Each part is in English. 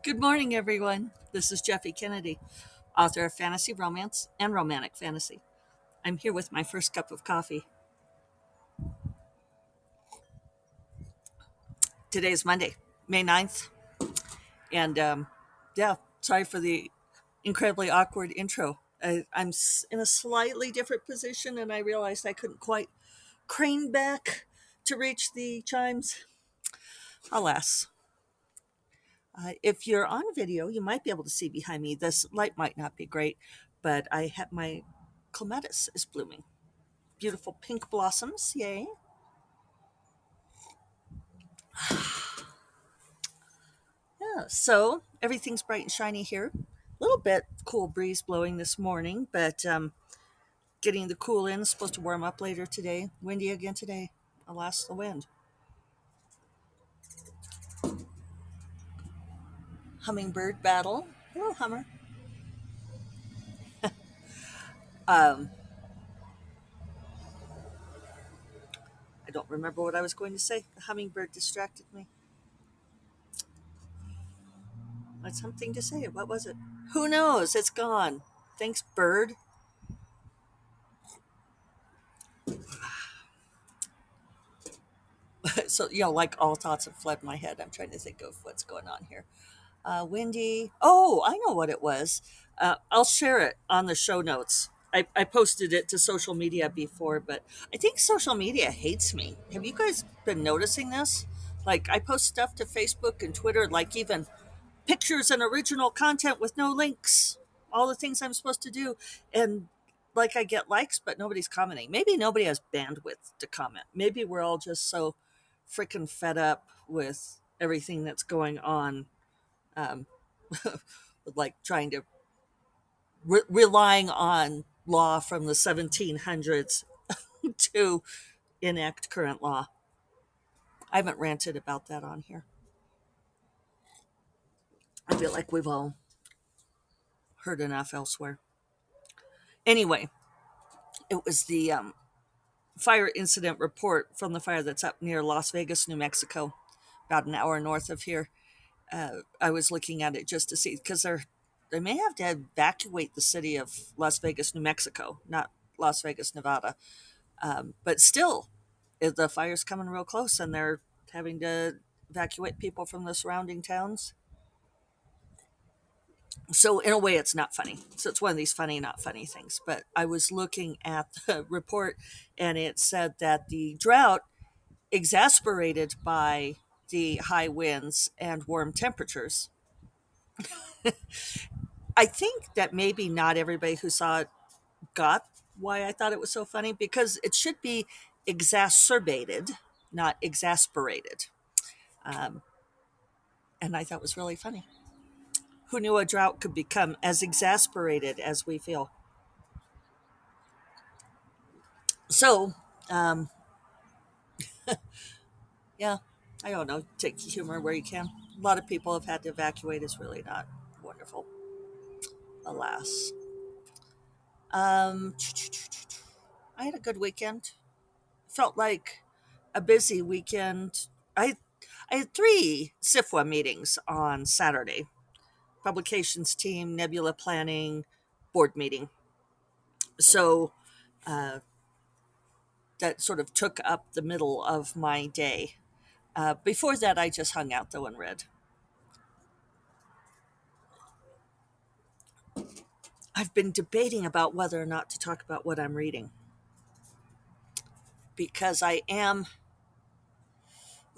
Good morning, everyone. This is Jeffy Kennedy, author of fantasy romance and romantic fantasy. I'm here with my first cup of coffee. Today is Monday, May 9th. And yeah, sorry for the incredibly awkward intro. I'm in a slightly different position, and I realized I couldn't quite crane back to reach the chimes. Alas. If you're on video, you might be able to see behind me. This light might not be great, but I have my clematis is blooming. Beautiful pink blossoms, yay. Yeah, so everything's bright and shiny here. A little bit cool breeze blowing this morning, but getting the cool in. Supposed to warm up later today. Windy again today. Alas, the wind. Hummingbird battle. Hello, Hummer. Um, I don't remember what I was going to say. The hummingbird distracted me. I had something to say. What was it? Who knows? It's gone. Thanks, bird. So, like all thoughts have fled my head. I'm trying to think of what's going on here. Windy. Oh, I know what it was. I'll share it on the show notes. I posted it to social media before, but I think social media hates me. Have you guys been noticing this? Like, I post stuff to Facebook and Twitter, like even pictures and original content with no links, all the things I'm supposed to do. And like, I get likes, but nobody's commenting. Maybe nobody has bandwidth to comment. Maybe we're all just so freaking fed up with everything that's going on, um, like trying to relying on law from the 1700s to enact current law. I haven't ranted about that on here. I feel like we've all heard enough elsewhere. Anyway, it was the fire incident report from the fire that's up near Las Vegas, New Mexico, about an hour north of here. I was looking at it just to see because they may have to evacuate the city of Las Vegas, New Mexico, not Las Vegas, Nevada. But still, the fire's coming real close, and they're having to evacuate people from the surrounding towns. So in a way, it's not funny. So it's one of these funny, not funny things. But I was looking at the report, and it said that the drought, exasperated by the high winds and warm temperatures, I think that maybe not everybody who saw it got why I thought it was so funny, because it should be exacerbated, not exasperated. Um, and I thought it was really funny. Who knew a drought could become as exasperated as we feel? So, um, yeah, I don't know. Take humor where you can. A lot of people have had to evacuate. It's really not wonderful, alas. Um, I had a good weekend. Felt like a busy weekend. I had three SIFWA meetings on Saturday: publications team, nebula planning, board meeting. So uh, that sort of took up the middle of my day. Before that, I just hung out though and read. I've been debating about whether or not to talk about what I'm reading, because I am.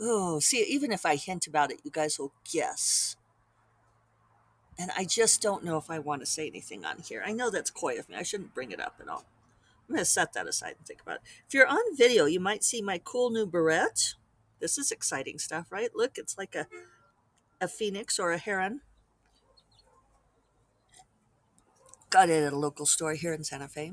Oh, see, even if I hint about it, you guys will guess. And I just don't know if I want to say anything on here. I know that's coy of me. I shouldn't bring it up at all. I'm going to set that aside and think about it. If you're on video, you might see my cool new barrette. This is exciting stuff, right? Look, it's like a phoenix or a heron. Got it at a local store here in Santa Fe.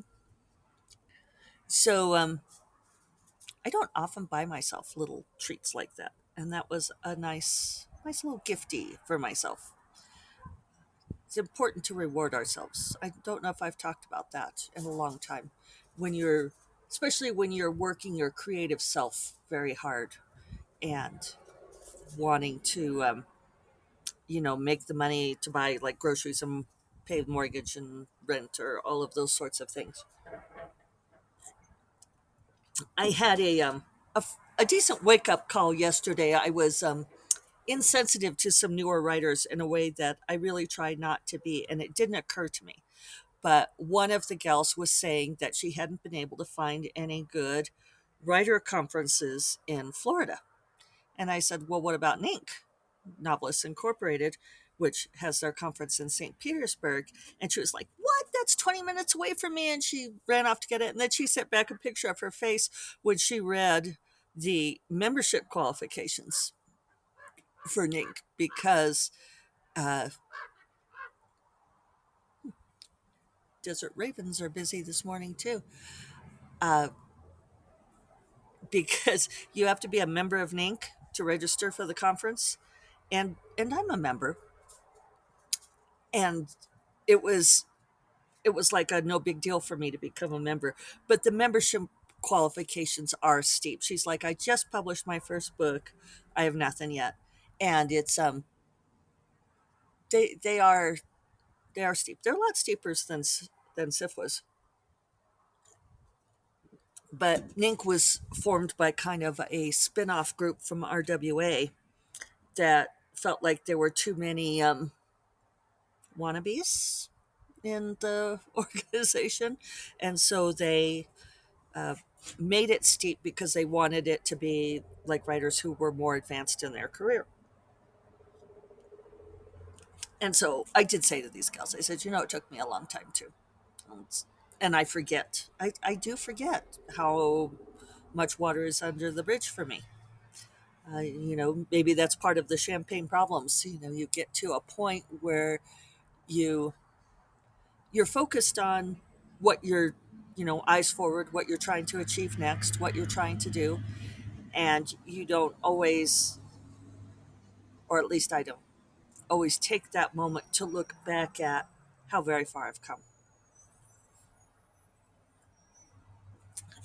So I don't often buy myself little treats like that. And that was a nice little gifty for myself. It's important to reward ourselves. I don't know if I've talked about that in a long time. When you're, especially when you're working your creative self very hard, and wanting to, make the money to buy like groceries and pay the mortgage and rent or all of those sorts of things. I had a decent wake up call yesterday. I was insensitive to some newer writers in a way that I really try not to be, and it didn't occur to me. But one of the gals was saying that she hadn't been able to find any good writer conferences in Florida. And I said, well, what about NINC, Novelists Incorporated, which has their conference in St. Petersburg? And she was like, what? That's 20 minutes away from me. And she ran off to get it. And then she sent back a picture of her face when she read the membership qualifications for NINC because uh, Desert Ravens are busy this morning too. Uh, because you have to be a member of NINC to register for the conference, and I'm a member, and it was it was like a no big deal for me to become a member, but the membership qualifications are steep. She's like, I just published my first book, I have nothing yet, and it's they are steep. They're a lot steeper than SIF was. But NINC was formed by kind of a spin-off group from RWA that felt like there were too many wannabes in the organization. And so they uh, made it steep because they wanted it to be like writers who were more advanced in their career. And so I did say to these gals, I said, it took me a long time too. And I forget. I do forget how much water is under the bridge for me. Maybe that's part of the champagne problems. You get to a point where you you're focused on what you're, eyes forward, what you're trying to achieve next, what you're trying to do, and you don't always, or at least I don't always take that moment to look back at how very far I've come.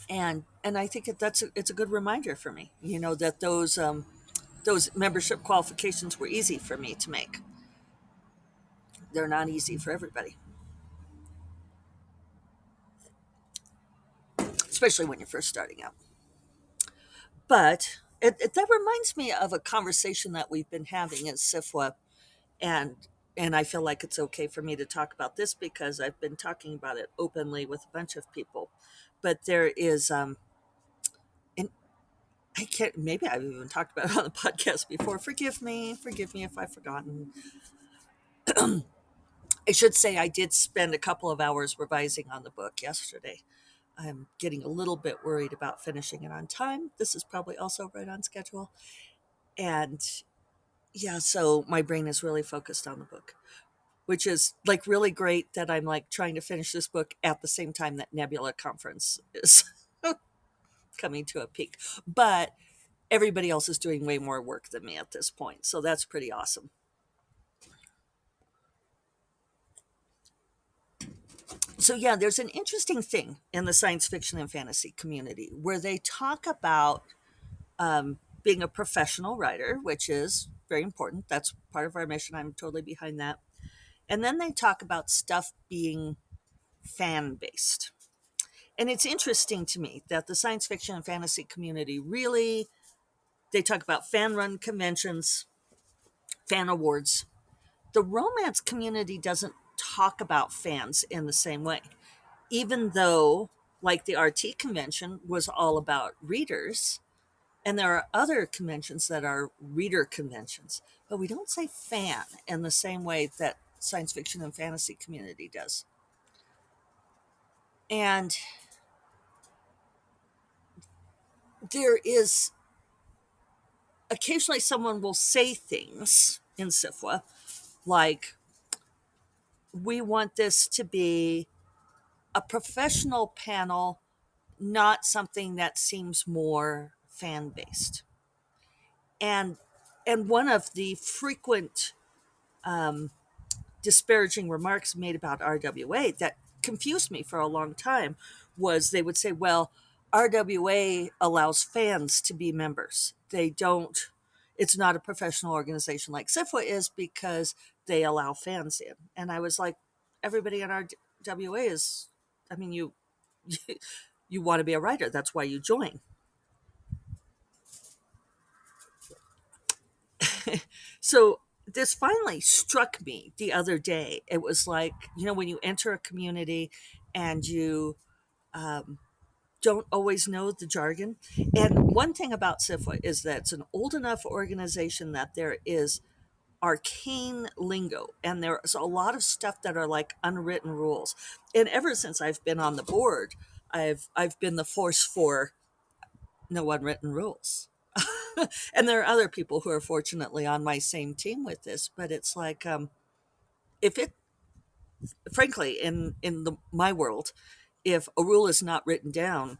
And I think it's a good reminder for me, that those membership qualifications were easy for me to make. They're not easy for everybody, especially when you're first starting out. But that reminds me of a conversation that we've been having at SIFWA, and I feel like it's okay for me to talk about this because I've been talking about it openly with a bunch of people. But there is, and I can't. Maybe I've even talked about it on the podcast before. Forgive me if I've forgotten. I should say I did spend a couple of hours revising on the book yesterday. I'm getting a little bit worried about finishing it on time. This is probably also right on schedule. And yeah, so my brain is really focused on the book, which is like really great that I'm like trying to finish this book at the same time that Nebula Conference is coming to a peak. But everybody else is doing way more work than me at this point. So that's pretty awesome. So yeah, there's an interesting thing in the science fiction and fantasy community where they talk about being a professional writer, which is very important. That's part of our mission. I'm totally behind that. And then they talk about stuff being fan based. And it's interesting to me that the science fiction and fantasy community really, they talk about fan run conventions, fan awards. The romance community doesn't talk about fans in the same way, even though, like the RT convention was all about readers, and there are other conventions that are reader conventions, but we don't say fan in the same way that science fiction and fantasy community does. And there is occasionally someone will say things in SIFWA like, we want this to be a professional panel, not something that seems more fan based. And one of the frequent um, disparaging remarks made about RWA that confused me for a long time was they would say, well, RWA allows fans to be members. They don't, it's not a professional organization like SIFWA is because they allow fans in. And I was like, everybody in our WA is, I mean, you, you want to be a writer. That's why you join. So this finally struck me the other day. It was like, when you enter a community and you um, don't always know the jargon. And one thing about SIFWA is that it's an old enough organization that there is arcane lingo and there's a lot of stuff that are like unwritten rules. And ever since I've been on the board, I've been the force for no unwritten rules. And there are other people who are fortunately on my same team with this, but it's like if it frankly my world, if a rule is not written down,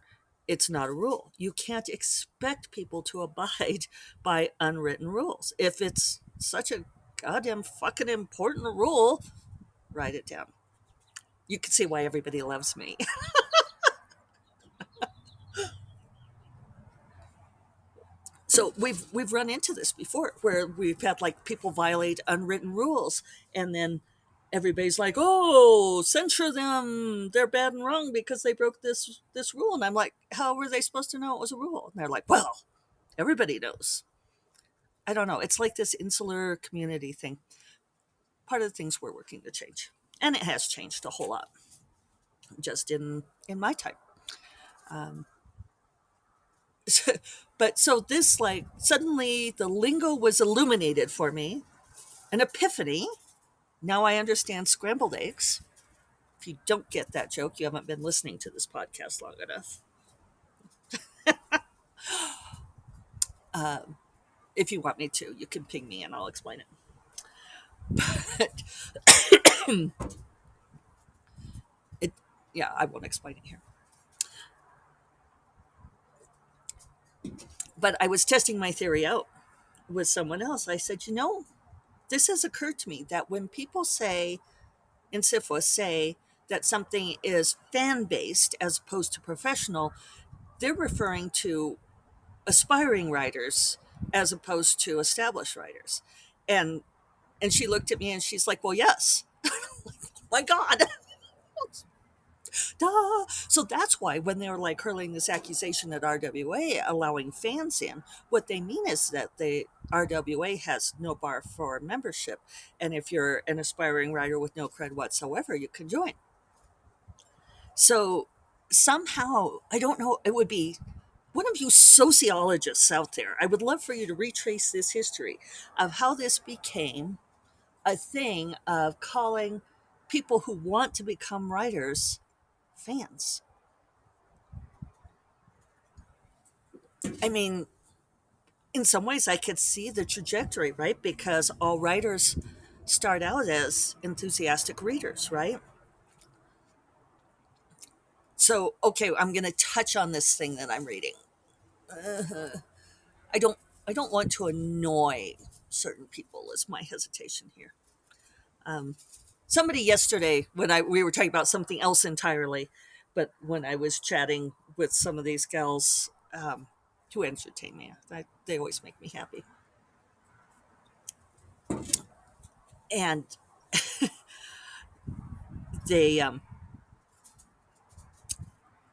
it's not a rule. You can't expect people to abide by unwritten rules. If it's such a goddamn fucking important rule, write it down. You can see why everybody loves me. So we've run into this before where we've had like people violate unwritten rules, and then everybody's like, oh, censure them, they're bad and wrong because they broke this rule. And I'm like, how were they supposed to know it was a rule? And they're like, well, everybody knows. I don't know, it's like this insular community thing. Part of the things we're working to change, and it has changed a whole lot just in my time. um, but so this, like, suddenly the lingo was illuminated for me, an epiphany. Now I understand scrambled eggs. If you don't get that joke, you haven't been listening to this podcast long enough. Um, if you want me to, you can ping me and I'll explain it. it yeah, I won't explain it here. But I was testing my theory out with someone else. I said, this has occurred to me that when people say in SIFWA say that something is fan based as opposed to professional, they're referring to aspiring writers as opposed to established writers. And and she looked at me and she's like, well, yes. My God. Duh. So that's why when they're like hurling this accusation at RWA allowing fans in, what they mean is that the RWA has no bar for membership. And if you're an aspiring writer with no cred whatsoever, you can join. So somehow, I don't know, it would be one of you sociologists out there. I would love for you to retrace this history of how this became a thing of calling people who want to become writers fans. I mean, in some ways, I could see the trajectory, right? Because all writers start out as enthusiastic readers, right? So, okay, I'm going to touch on this thing that I'm reading. Uh, I don't, I don't want to annoy certain people. Is my hesitation here. Um, Somebody yesterday, when we were talking about something else entirely, but when I was chatting with some of these gals who entertain me, they always make me happy. And they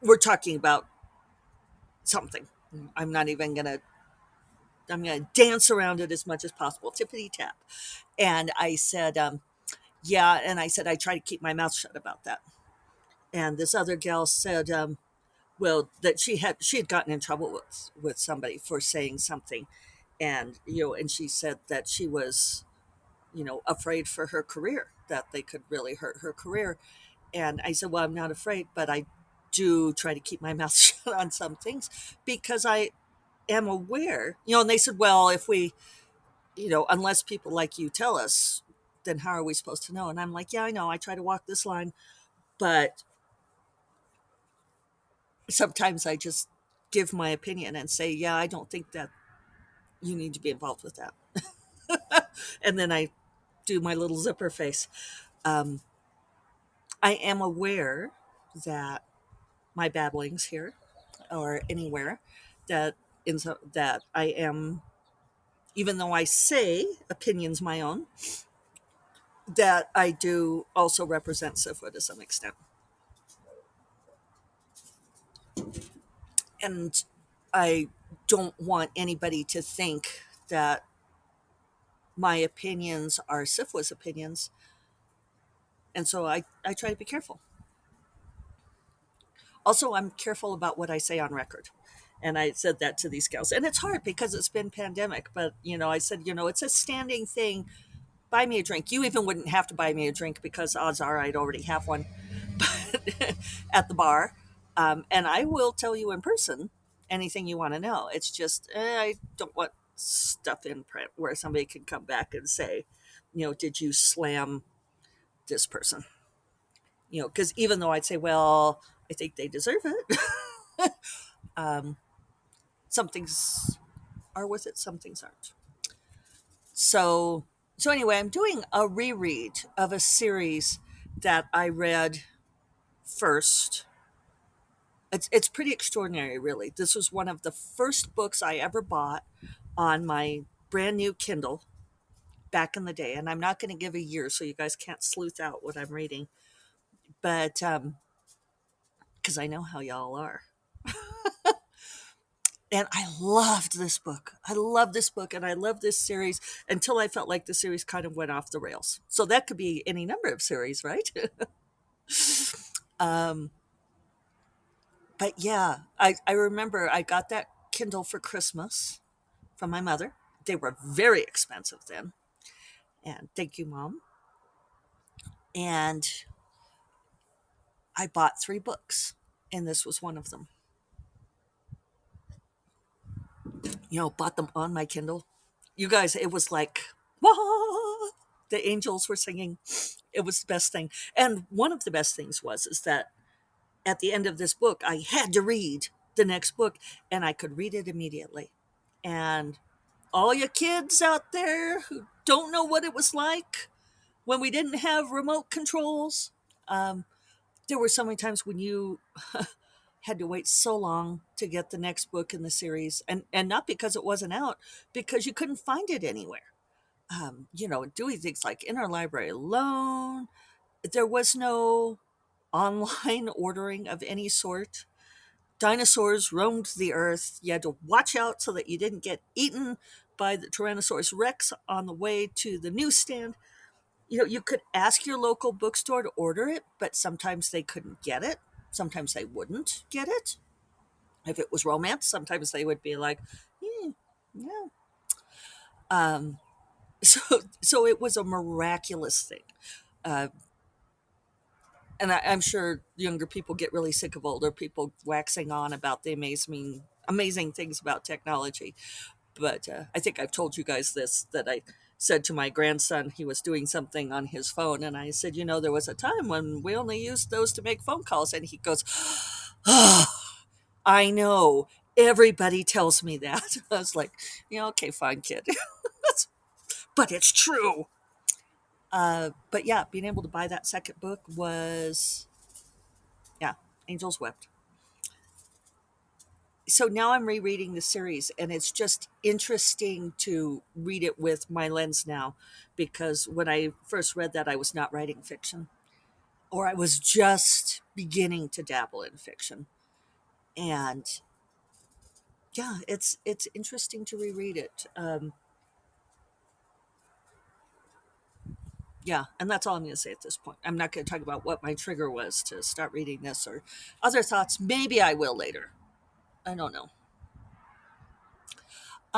were talking about something. I'm not even gonna. I'm gonna dance around it as much as possible. Tippity tap. And I said, yeah. And I said I try to keep my mouth shut about that. And this other gal said, well, that she had gotten in trouble with somebody for saying something, and and she said that she was afraid for her career, that they could really hurt her career. And I said, well, I'm not afraid, but I do try to keep my mouth shut on some things because I am aware. And they said, well, if we, unless people like you tell us, then how are we supposed to know? And I'm like, yeah, I know, I try to walk this line, but sometimes I just give my opinion and say, yeah, I don't think that you need to be involved with that. And then I do my little zipper face. Um, I am aware that my babblings here or anywhere that that I am even though I say opinions my own, that I do also represent SIFWA to some extent. And I don't want anybody to think that my opinions are SIFWA's opinions. And so I try to be careful. Also, I'm careful about what I say on record. And I said that to these gals. And it's hard because it's been pandemic. But, I said, it's a standing thing. Buy me a drink. You even wouldn't have to buy me a drink because odds are I'd already have one at the bar. And I will tell you in person anything you want to know. It's just, I don't want stuff in print where somebody can come back and say, did you slam this person? Because even though I'd say, well, I think they deserve it, um, some things are worth it, some things aren't. So, so anyway, I'm doing a reread of a series that I read first. It's pretty extraordinary, really. This was one of the first books I ever bought on my brand new Kindle back in the day, and I'm not going to give a year, so you guys can't sleuth out what I'm reading. But because I know how y'all are, and I loved this book. I love this book, and I love this series until I felt like the series kind of went off the rails. So that could be any number of series, right? um, but yeah, I remember I got that Kindle for Christmas from my mother. They were very expensive then. And thank you, Mom. And I bought 3 books, and this was one of them. Bought them on my Kindle. You guys, it was like, wah! The angels were singing. It was the best thing. And one of the best things is that at the end of this book, I had to read the next book, and I could read it immediately. And all you kids out there who don't know what it was like when we didn't have remote controls, um, there were so many times when you had to wait so long to get the next book in the series, and not because it wasn't out, because you couldn't find it anywhere. Doing things like interlibrary loan, there was no online ordering of any sort. Dinosaurs roamed the earth. You had to watch out so that you didn't get eaten by the Tyrannosaurus Rex on the way to the newsstand. You could ask your local bookstore to order it, but sometimes they couldn't get it. Sometimes they wouldn't get it. If it was romance, sometimes they would be like, yeah. Um, so, so it was a miraculous thing. Uh, and I'm sure younger people get really sick of older people waxing on about the amazing things about technology. But I think I've told you guys this, that I said to my grandson, he was doing something on his phone, and I said, there was a time when we only used those to make phone calls, and he goes, oh, I know. Everybody tells me that. I was like, okay, fine, kid. But it's true. But yeah, being able to buy that second book was, yeah, Angels Wept. So now I'm rereading the series, and it's just interesting to read it with my lens now, because when I first read that, I was not writing fiction, or I was just beginning to dabble in fiction. And yeah, it's interesting to reread it. Yeah, and that's all I'm going to say at this point. I'm not going to talk about what my trigger was to start reading this or other thoughts. Maybe I will later. I don't know.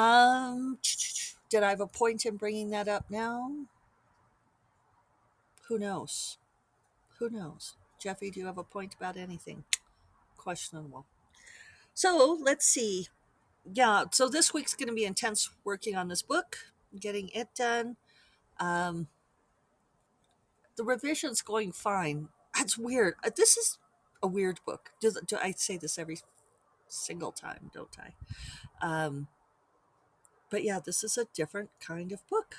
Um, did I have a point in bringing that up now? Who knows? Who knows? Jeffy, do you have a point about anything? Questionable. So let's see. Yeah, so this week's going to be intense working on this book, getting it done. Um, the revision's going fine. That's weird. This is a weird book. Do I say this every single time, don't I? Um, but yeah, this is a different kind of book.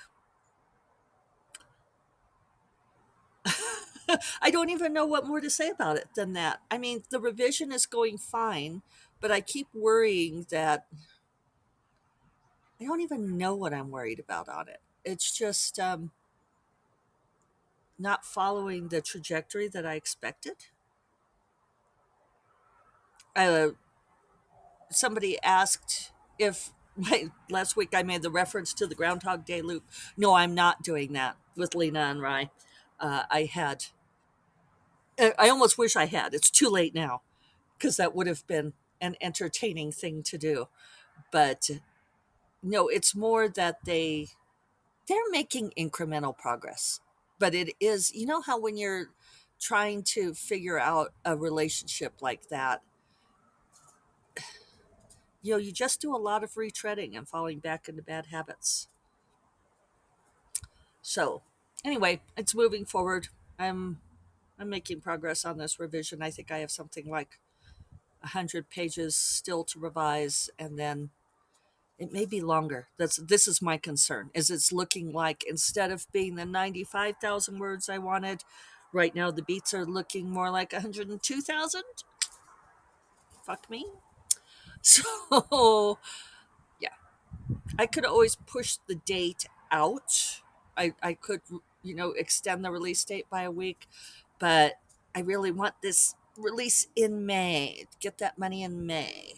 I don't even know what more to say about it than that. I mean, the revision is going fine, but I keep worrying that I don't even know what I'm worried about on it. It's just not following the trajectory that I expected. Uh, Somebody asked if last week I made the reference to the Groundhog Day loop. No, I'm not doing that with Lena and Rye. I had, I almost wish I had. It's too late now because that would have been an entertaining thing to do. But no, it's more that they're making incremental progress. But it is, you know how when you're trying to figure out a relationship like that, you just do a lot of retreading and falling back into bad habits. So, anyway, it's moving forward. I'm I'm making progress on this revision. I think I have something like 100 pages still to revise, and then it may be longer. This is my concern. Is it's looking like instead of being the 95,000 words I wanted, right now the beats are looking more like 102,000. Fuck me. So yeah, I could always push the date out. I could, extend the release date by a week, but I really want this release in May. Get that money in May.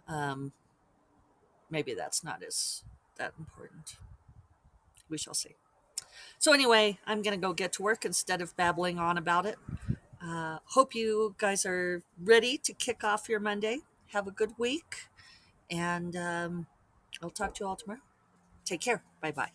Um, Maybe that's not as that important. We shall see. So anyway, I'm gonna go get to work instead of babbling on about it. Hope you guys are ready to kick off your Monday. Have a good week, and I'll talk to you all tomorrow. Take care. Bye bye.